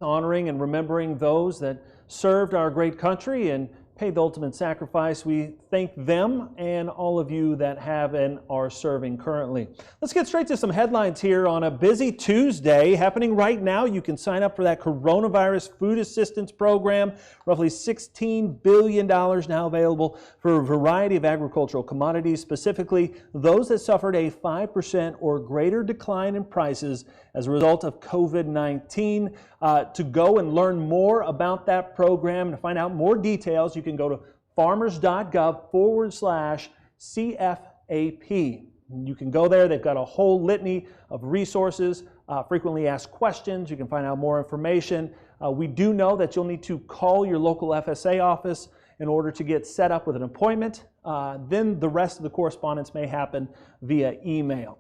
honoring and remembering those that served our great country and paid the ultimate sacrifice. We thank them and all of you that have and are serving currently. Let's get straight to some headlines here on a busy Tuesday. Happening right now, you can sign up for that coronavirus food assistance program. Roughly $16 billion now available for a variety of agricultural commodities, specifically those that suffered a 5% or greater decline in prices as a result of COVID-19. To go and learn more about that program and to find out more details, you can go to farmers.gov/CFAP. You can go there. They've got a whole litany of resources, frequently asked questions. You can find out more information. We do know that you'll need to call your local FSA office in order to get set up with an appointment. Then the rest of the correspondence may happen via email.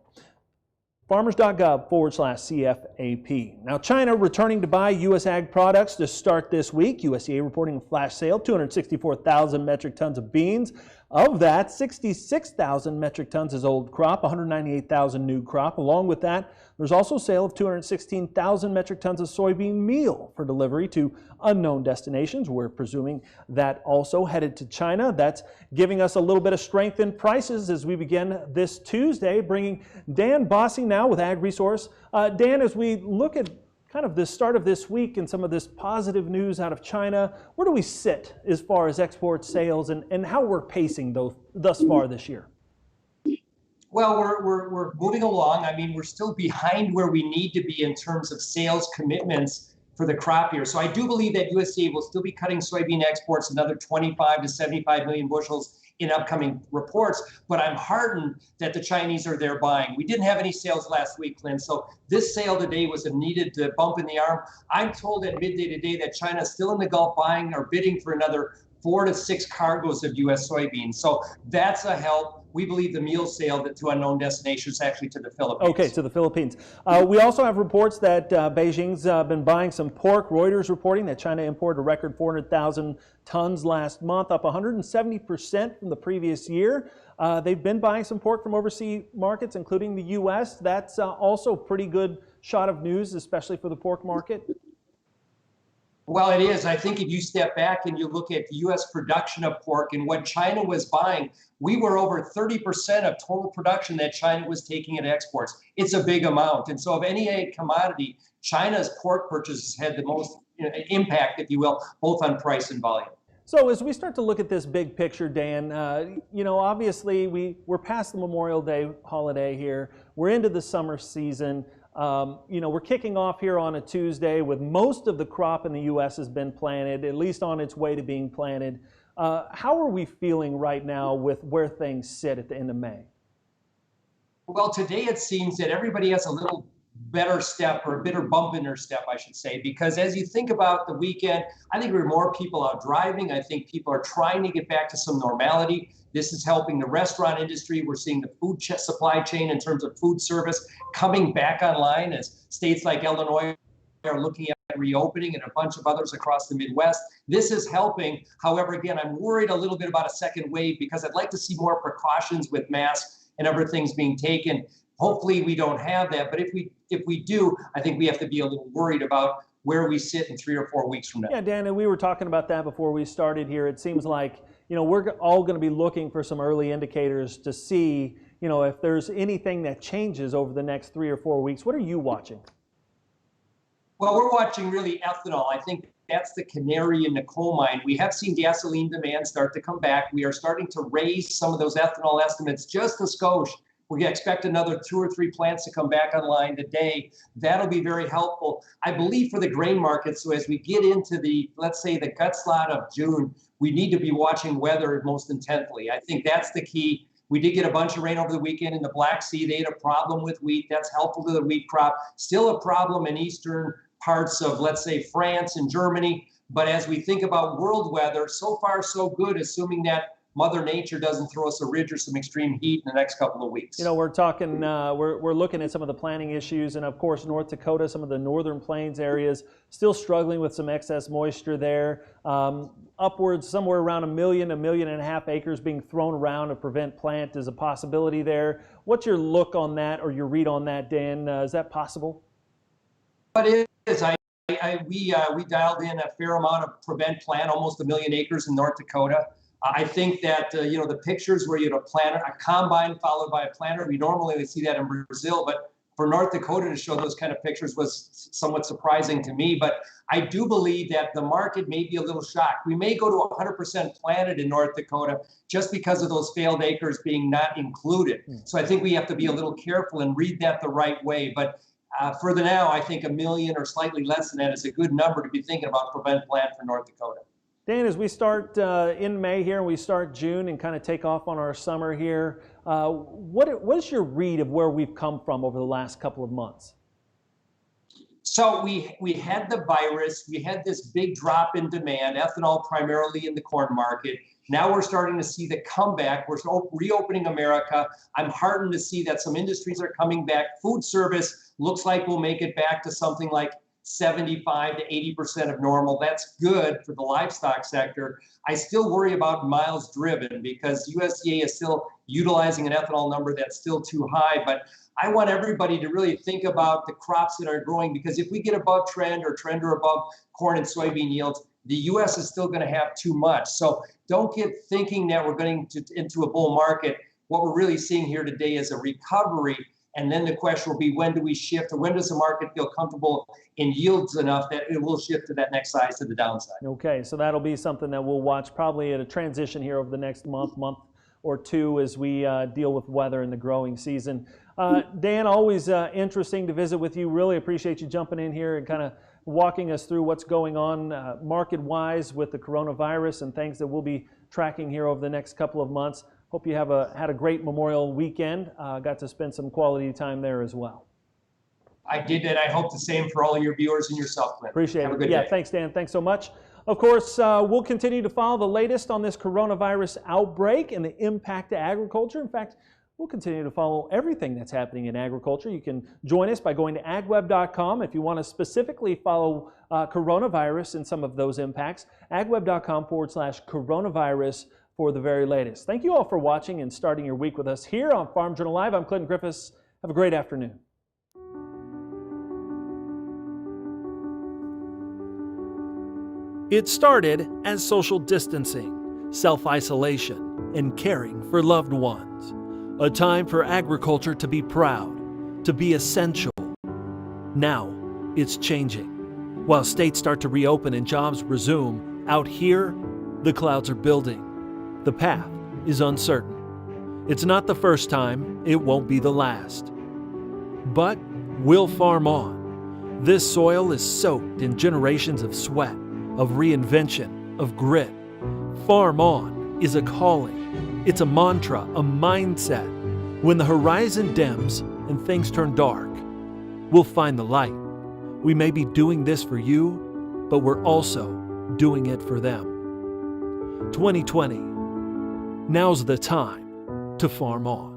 Farmers.gov/CFAP. Now, China returning to buy U.S. ag products to start this week. USDA reporting a flash sale, 264,000 metric tons of beans. Of that, 66,000 metric tons is old crop, 198,000 new crop. Along with that, there's also a sale of 216,000 metric tons of soybean meal for delivery to unknown destinations. We're presuming that also headed to China. That's giving us a little bit of strength in prices as we begin this Tuesday, bringing Dan Bossy now with Ag Resource. Dan, as we look at kind of the start of this week and some of this positive news out of China, where do we sit as far as export sales and how we're pacing thus far this year? Well, we're moving along. I mean, we're still behind where we need to be in terms of sales commitments for the crop year. So I do believe that USDA will still be cutting soybean exports another 25 to 75 million bushels in upcoming reports, but I'm heartened that the Chinese are there buying. We didn't have any sales last week, Clint, so this sale today was a needed bump in the arm. I'm told at midday today that China's still in the Gulf buying or bidding for another 4 to 6 cargoes of U.S. soybeans. So that's a help. We believe the meal sale to unknown destinations, actually to the Philippines. Okay, to the Philippines. We also have reports that Beijing's been buying some pork. Reuters reporting that China imported a record 400,000 tons last month, up 170% from the previous year. They've been buying some pork from overseas markets, including the U.S. That's also pretty good shot of news, especially for the pork market. Well, it is. I think if you step back and you look at U.S. production of pork and what China was buying, we were over 30% of total production that China was taking at exports. It's a big amount. And so of any commodity, China's pork purchases had the most impact, if you will, both on price and volume. So as we start to look at this big picture, Dan, obviously we're past the Memorial Day holiday here. We're into the summer season. We're kicking off here on a Tuesday with most of the crop in the U.S. has been planted, at least on its way to being planted. How are we feeling right now with where things sit at the end of May? Well, today it seems that everybody has a little better step, or a better bump in their step, I should say, because as you think about the weekend, I think there are more people out driving. I think people are trying to get back to some normality. This is helping the restaurant industry. We're seeing the food supply chain in terms of food service coming back online as states like Illinois are looking at reopening and a bunch of others across the Midwest. This is helping. However, again, I'm worried a little bit about a second wave because I'd like to see more precautions with masks and other things being taken. Hopefully we don't have that, but if we do, I think we have to be a little worried about where we sit in 3 or 4 weeks from now. Yeah, Dan, and we were talking about that before we started here. It seems like we're all going to be looking for some early indicators to see if there's anything that changes over the next 3 or 4 weeks. What are you watching? Well, we're watching really ethanol. I think that's the canary in the coal mine. We have seen gasoline demand start to come back. We are starting to raise some of those ethanol estimates just a skosh. We expect another 2 or 3 plants to come back online today. That'll be very helpful, I believe, for the grain market. So as we get into let's say the gut slot of June, we need to be watching weather most intently. I think that's the key. We did get a bunch of rain over the weekend in the Black Sea. They had a problem with wheat. That's helpful to the wheat crop. Still a problem in eastern parts of, let's say, France and Germany. But as we think about world weather, so far so good, assuming that Mother Nature doesn't throw us a ridge or some extreme heat in the next couple of weeks. We're talking, we're looking at some of the planting issues, and of course North Dakota, some of the northern plains areas still struggling with some excess moisture there. Upwards somewhere around 1 million, 1.5 million acres being thrown around to prevent plant is a possibility there. What's your look on that or your read on that, Dan? Is that possible? But it is. I we dialed in a fair amount of prevent plant, almost 1 million acres in North Dakota. I think that, the pictures where you had a combine followed by a planter, we normally see that in Brazil, but for North Dakota to show those kind of pictures was somewhat surprising to me. But I do believe that the market may be a little shocked. We may go to 100% planted in North Dakota just because of those failed acres being not included. So I think we have to be a little careful and read that the right way. But for the now, I think 1 million or slightly less than that is a good number to be thinking about prevent plant for North Dakota. Dan, as we start in May here and we start June and kind of take off on our summer here, what is your read of where we've come from over the last couple of months? So we had the virus, we had this big drop in demand, ethanol primarily in the corn market. Now we're starting to see the comeback. We're reopening America. I'm heartened to see that some industries are coming back. Food service looks like we'll make it back to something like 75 to 80% of normal. That's good for the livestock sector. I still worry about miles driven because USDA is still utilizing an ethanol number that's still too high. But I want everybody to really think about the crops that are growing, because if we get above trend or above corn and soybean yields, the U.S. is still going to have too much. So don't get thinking that we're going into a bull market. What we're really seeing here today is a recovery. And then the question will be, when do we shift, or when does the market feel comfortable in yields enough that it will shift to that next size to the downside? Okay, so that'll be something that we'll watch probably at a transition here over the next month or two as we deal with weather in the growing season. Dan, always interesting to visit with you. Really appreciate you jumping in here and kind of walking us through what's going on market-wise with the coronavirus and things that we'll be tracking here over the next couple of months. Hope you had a great Memorial weekend. Got to spend some quality time there as well. I did, and I hope the same for all of your viewers and yourself, Clint. Appreciate it. Have a good day. Thanks, Dan. Thanks so much. Of course, we'll continue to follow the latest on this coronavirus outbreak and the impact to agriculture. In fact, we'll continue to follow everything that's happening in agriculture. You can join us by going to agweb.com if you want to specifically follow coronavirus and some of those impacts. agweb.com/coronavirus for the very latest. Thank you all for watching and starting your week with us here on Farm Journal Live. I'm Clinton Griffiths. Have a great afternoon. It started as social distancing, self-isolation, and caring for loved ones. A time for agriculture to be proud, to be essential. Now, it's changing. While states start to reopen and jobs resume, out here, the clouds are building. The path is uncertain. It's not the first time, it won't be the last. But we'll farm on. This soil is soaked in generations of sweat, of reinvention, of grit. Farm on is a calling. It's a mantra, a mindset. When the horizon dims and things turn dark, we'll find the light. We may be doing this for you, but we're also doing it for them. 2020. Now's the time to farm on.